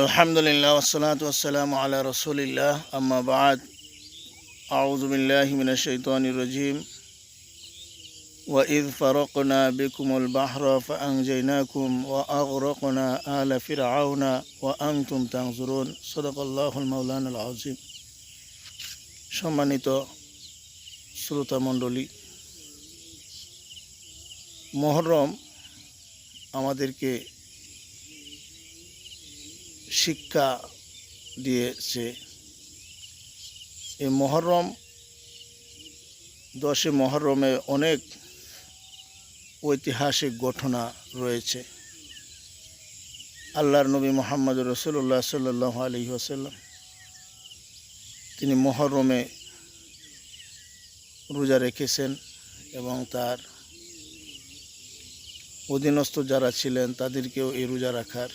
আলহামদুলিল্লাহ ওয়াসসালাতু ওয়াসসালামু আলা রাসূলিল্লাহ আম্মা বা'দ আউযু বিল্লাহি মিনাশ শাইতানির রাজীম ওয়া ইয ফারাকনা বিকুমুল বাহরা ফাআনজায়নাকুম ওয়া আগরাকনা আলা ফিরআউনা ওয়া আনতুম তানজুরুন সাদাকাল্লাহুল মাওলানাল আযীম। সম্মানিত শ্রোতা মণ্ডলী, মুহররম আমাদেরকে শিক্ষা দিয়েছে। এই মুহররম 10 মুহররমে অনেক ঐতিহাসিক ঘটনা রয়েছে। আল্লাহর নবী মুহাম্মদুর রাসূলুল্লাহ সাল্লাল্লাহু আলাইহি ওয়াসাল্লাম তিনি মুহররমে রোজা রেখেছেন এবং তার অধীনস্থ যারা ছিলেন তাদেরকেও এই রোজা রাখার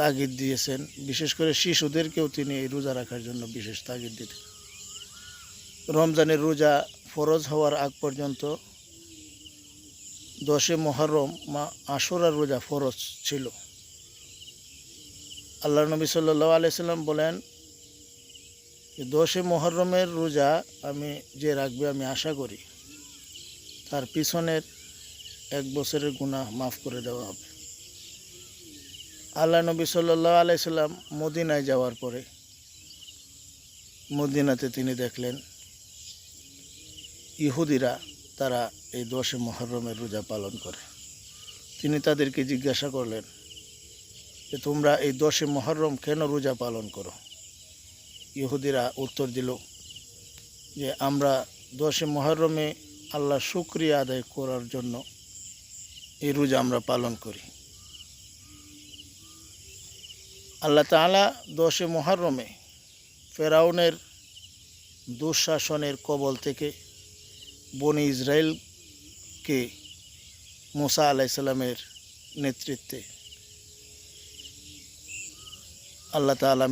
তাগিদ দিয়েছেন। বিশেষ করে শিশুদেরকেও তিনি এই রোজা রাখার জন্য বিশেষ তাগিদ দিতেন। রমজানের রোজা ফরজ হওয়ার আগ পর্যন্ত 10 মুহররম আশুরার রোজা ফরজ ছিল। আল্লাহর নবী সাল্লাল্লাহু আলাইহি সাল্লাম বলেন, 10 মুহররমের রোজা আমি যে রাখবে আমি আশা করি তার পিছনের 1 বছরের গুনাহ মাফ করে দেওয়া হবে। আল্লাহ নবী সাল্লাল্লাহু আলাইহি সাল্লাম মদিনায় যাওয়ার পরে মদিনাতে তিনি দেখলেন ইহুদিরা তারা এই 10 মুহররমের রোজা পালন করে। তিনি তাদেরকে জিজ্ঞাসা করলেন যে তোমরা এই 10 মুহররম কেন রোজা পালন করো? ইহুদিরা উত্তর দিল যে আমরা 10 মুহররমে আল্লাহ শুকরিয়া আদায় করার জন্য এই রোজা আমরা পালন করি। আল্লাহ তাআলা 10 মুহররমে ফেরাউনের দুঃশাসনের কবল থেকে বনি ইসরাইলকে মুসা আলাইহিস সালামের নেতৃত্বে আল্লাহ তাআলা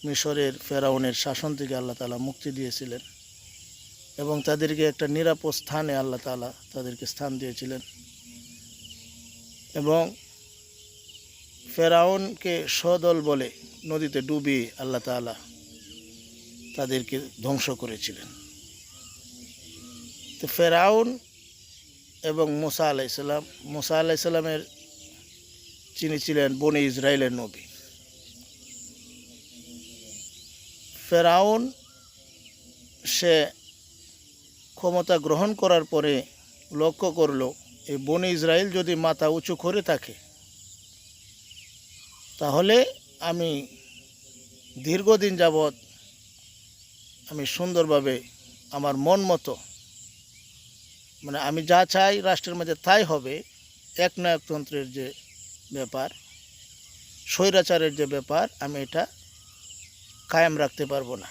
মিশরের ফেরাউনের শাসন থেকে আল্লাহ তাআলা মুক্তি দিয়েছিলেন এবং তাদেরকে একটা নিরাপদ স্থানে আল্লাহ তাআলা তাদেরকে স্থান দিয়েছিলেন এবং ফেরাউনকে সদল বলে নদীতে ডুবিয়ে আল্লাহ তাআলা তাদেরকে ধ্বংস করেছিলেন। তো ফেরাউন এবং মুসা আলাইহিস সালামের যিনি ছিলেন বনি ইসরাইলের নবী। ফেরাউন সে ক্ষমতা গ্রহণ করার পরে লক্ষ্য করল এই বনি ইসরাইল যদি মাথা উঁচু করে থাকে তাহলে আমি দীর্ঘদিন যাবৎ আমি সুন্দরভাবে আমার মন মতো আমি যা চাই রাষ্ট্রের মধ্যে তাই হবে, একনায়কতন্ত্রের যে ব্যাপার, স্বৈরাচারের যে ব্যাপার, আমি এটা কায়েম রাখতে পারবো না।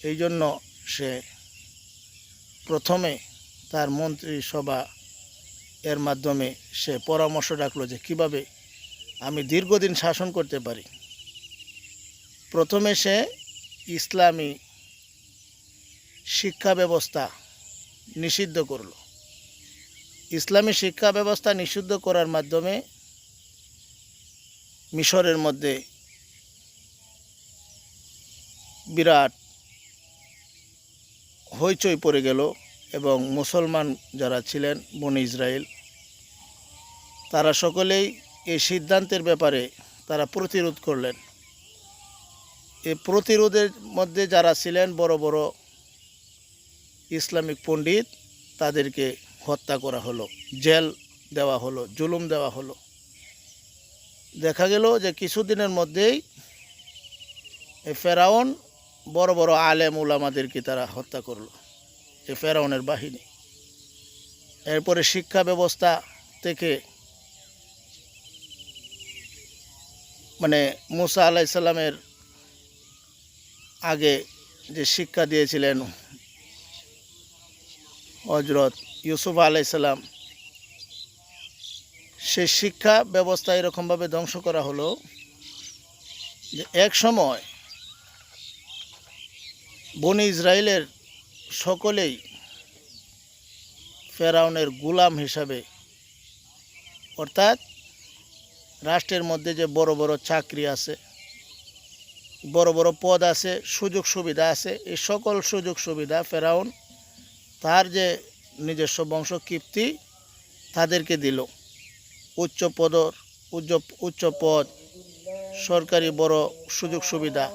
এই জন্য সে প্রথমে তার মন্ত্রিসভা এর মাধ্যমে সে পরামর্শ রাখলো যে কিভাবে আমি দীর্ঘদিন শাসন করতে পারি। প্রথমে সে ইসলামী শিক্ষা ব্যবস্থা নিষিদ্ধ করল। ইসলামী শিক্ষা ব্যবস্থা নিষিদ্ধ করার মাধ্যমে মিশরের মধ্যে বিরাট হইচই পড়ে গেল এবং মুসলমান যারা ছিলেন বনি ইসরাইল তারা সকলেই এই সিদ্ধান্তের ব্যাপারে তারা প্রতিরোধ করলেন। এই প্রতিরোধের মধ্যে যারা ছিলেন বড় বড় ইসলামিক পণ্ডিত তাদেরকে হত্যা করা হলো, জেল দেওয়া হলো, জুলুম দেওয়া হলো। দেখা গেল যে কিছুদিনের মধ্যেই এই ফেরাউন বড় বড় আলেম উলামাদেরকে তারা হত্যা করলো, এই ফেরাউনের বাহিনী। এরপরে শিক্ষা ব্যবস্থা থেকে মুসা আলাইহিস সালামের আগে যে শিক্ষা দিয়েছিলেন হযরত ইউসুফ আলাইহিস সালাম, সেই শিক্ষা ব্যবস্থা এরকমভাবে ধ্বংস করা হলো যে এক সময় বনি ইসরাইলের সকলেই ফেরাউনের গোলাম হিসাবে, অর্থাৎ রাষ্ট্রের মধ্যে যে বড় বড় চাকরি আছে, বড় বড় পদ আছে, সুযোগ সুবিধা আছে, এই সকল সুযোগ সুবিধা ফেরাউন তার যে নিজস্ব বংশ কীর্তি তাদেরকে দিল। উচ্চ পদ, সরকারি বড় সুযোগ সুবিধা।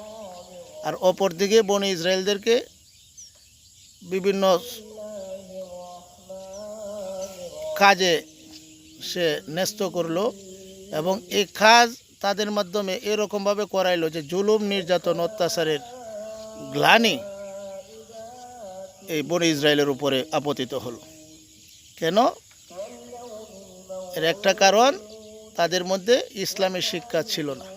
আর অপরদিকে বনি ইসরায়েলদেরকে বিভিন্ন কাজে সে ন্যস্ত করলো এবং এই কাজ তাদের মাধ্যমে এরকমভাবে করাইলো যে জুলুম, নির্যাতন, অত্যাচারের গ্লানি এই বনি ইসরায়েলের উপরে আপতিত হলো। কেন? এর একটা কারণ, তাদের মধ্যে ইসলামের শিক্ষা ছিল না।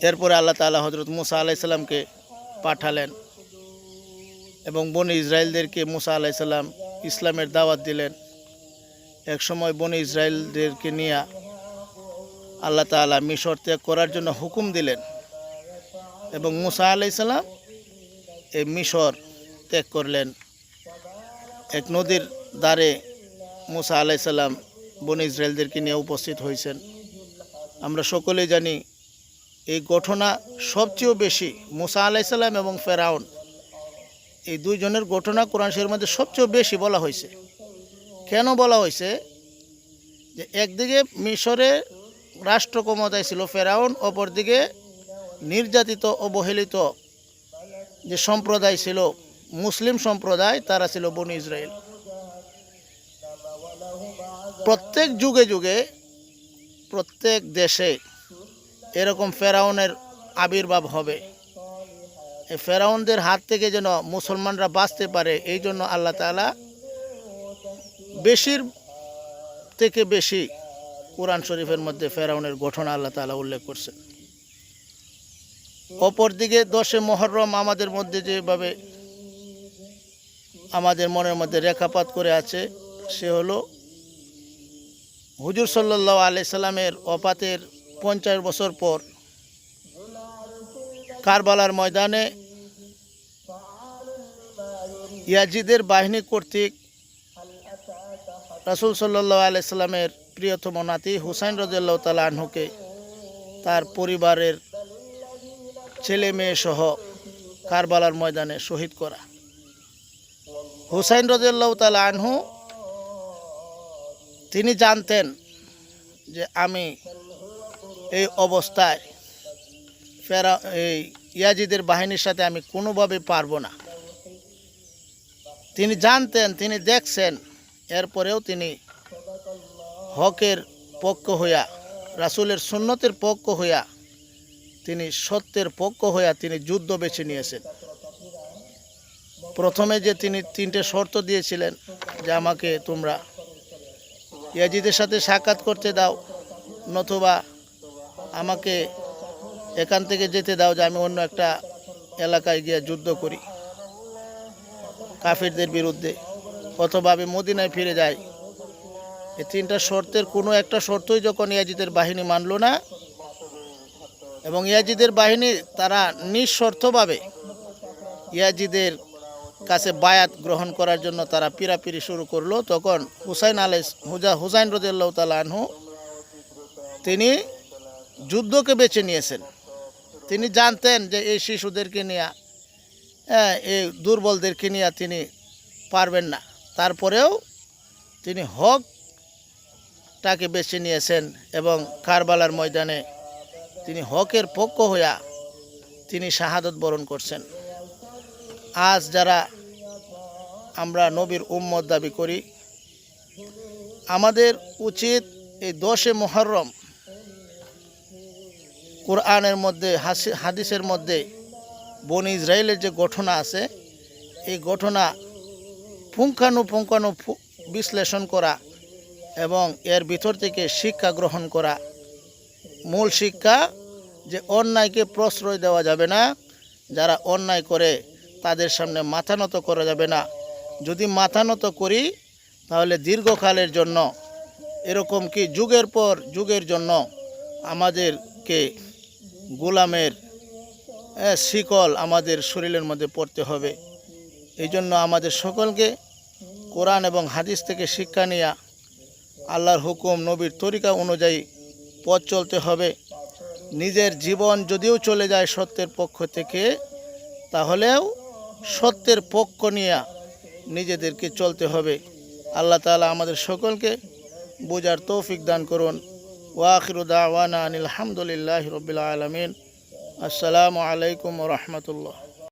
এরপরে আল্লাহ তাআলা হযরত মুসা আলাইহিস সালামকে পাঠালেন এবং বনি ইসরায়েলদেরকে মুসা আলাইহিস সালাম ইসলামের দাওয়াত দিলেন। এক সময় বনি ইসরায়েলদেরকে নিয়ে আল্লাহ তাআলা মিশর ত্যাগ করার জন্য হুকুম দিলেন এবং মুসা আলাইহিস সালাম এই মিশর ত্যাগ করলেন। এক নদীর ধারে মুসা আলাইহিস সালাম বনি ইসরায়েলদেরকে নিয়ে উপস্থিত হয়েছেন। আমরা সকলেই জানি এই ঘটনা সবচেয়ে বেশি মুসা আলাইহিস সালাম এবং ফেরাউন, এই দুইজনের ঘটনা কোরআন শরীফের মধ্যে সবচেয়ে বেশি বলা হয়েছে। কেন বলা হয়েছে? যে একদিকে মিশরে রাষ্ট্র ক্ষমতায় ছিল ফেরাউন, অপরদিকে নির্যাতিত অবহেলিত যে সম্প্রদায় ছিল মুসলিম সম্প্রদায়, তারা ছিল বনি ইসরায়েল। প্রত্যেক যুগে যুগে প্রত্যেক দেশে এরকম ফেরাউনের আবির্ভাব হবে। এই ফেরাউনদের হাত থেকে যেন মুসলমানরা বাঁচতে পারে, এই জন্য আল্লাহ তাআলা বেশির থেকে বেশি কোরআন শরীফের মধ্যে ফেরাউনের ঘটনা আল্লাহ তাআলা উল্লেখ করছেন। অপরদিকে 10 মুহররম আমাদের মধ্যে যেভাবে আমাদের মনের মধ্যে রেখাপাত করে আছে, সে হলো হুজুর সাল্লাল্লাহু আলাইহি সাল্লামের ওফাতের 50 বছর পর কারবালার ময়দানে ইয়াজিদের বাহিনী কর্তৃক রাসূল সাল্লাল্লাহু আলাইহি সাল্লামের প্রিয়তম নাতি হুসাইন রাদিয়াল্লাহু তাআলা আনহুকে তার পরিবারের ছেলে মেয়ে সহ কারবালার ময়দানে শহীদ করা। হুসাইন রাদিয়াল্লাহু তাআলা আনহু তিনি জানতেন যে আমি এই অবস্থায় এই ইয়াজিদের বাহিনীর সাথে আমি কোনোভাবে পারবো না। তিনি জানতেন, তিনি দেখছেন, এরপরেও তিনি হকের পক্ষ হইয়া, রাসূলের সুন্নতের পক্ষ হইয়া, তিনি সত্যের পক্ষ হইয়া তিনি যুদ্ধ বেছে নিয়েছেন। প্রথমে যে তিনি 3টে শর্ত দিয়েছিলেন যে আমাকে তোমরা ইয়াজিদের সাথে সাক্ষাৎ করতে দাও, নতুবা আমাকে এখান থেকে যেতে দাও যে আমি অন্য একটা এলাকায় গিয়ে যুদ্ধ করি কাফিরদের বিরুদ্ধে, অথবা আমি মদিনায় ফিরে যাই। এই 3টা শর্তের কোনো একটা শর্তই যখন ইয়াজিদের বাহিনী মানল না এবং ইয়াজিদের বাহিনী তারা নিঃশর্তভাবে ইয়াজিদের কাছে বায়াত গ্রহণ করার জন্য তারা পিরাপিরি শুরু করলো, তখন হুসাইন রাদিয়াল্লাহু তাআলা আনহু তিনি যুদ্ধকে বেছে নিয়েছেন। তিনি জানতেন যে এই শিশুদেরকে নিয়ে, এই দুর্বলদেরকে নিয়ে তিনি পারবেন না। তারপরেও তিনি হকটাকে বেছে নিয়েছেন এবং কারবালার ময়দানে তিনি হকের পক্ষ হইয়া তিনি শাহাদত বরণ করছেন। আজ যারা আমরা নবীর উম্মত দাবি করি, আমাদের উচিত এই 10 মুহররম কোরআনের মধ্যে হাদিসের মধ্যে বনি ইসরায়েলের যে ঘটনা আছে, এই ঘটনা পুঙ্খানুপুঙ্খানু বিশ্লেষণ করা এবং এর ভিতর থেকে শিক্ষা গ্রহণ করা। মূল শিক্ষা যে অন্যায়কে প্রশ্রয় দেওয়া যাবে না, যারা অন্যায় করে তাদের সামনে মাথা নত করা যাবে না। যদি মাথা নত করি তাহলে দীর্ঘকালের জন্য, এরকম কি যুগের পর যুগের জন্য আমাদেরকে গোলামের শিকল আমাদের শরীরের মধ্যে পড়তে হবে। এই জন্য আমাদের সকলকে কোরআন এবং হাদিস থেকে শিক্ষা নিয়ে আল্লাহর হুকুম নবীর তরিকা অনুযায়ী পথ চলতে হবে। নিজের জীবন যদিও চলে যায় সত্যের পক্ষ থেকে, তাহলেও সত্যের পক্ষ নিয়ে নিজেদেরকে চলতে হবে। আল্লাহ তাআলা আমাদের সকলকে বোঝার তৌফিক দান করুন। ওয়া আখিরু দাওয়ানা আনিল হামদুলিল্লাহি রাব্বিল আলামিন। আসসালামু আলাইকুম ওয়া রাহমাতুল্লাহ।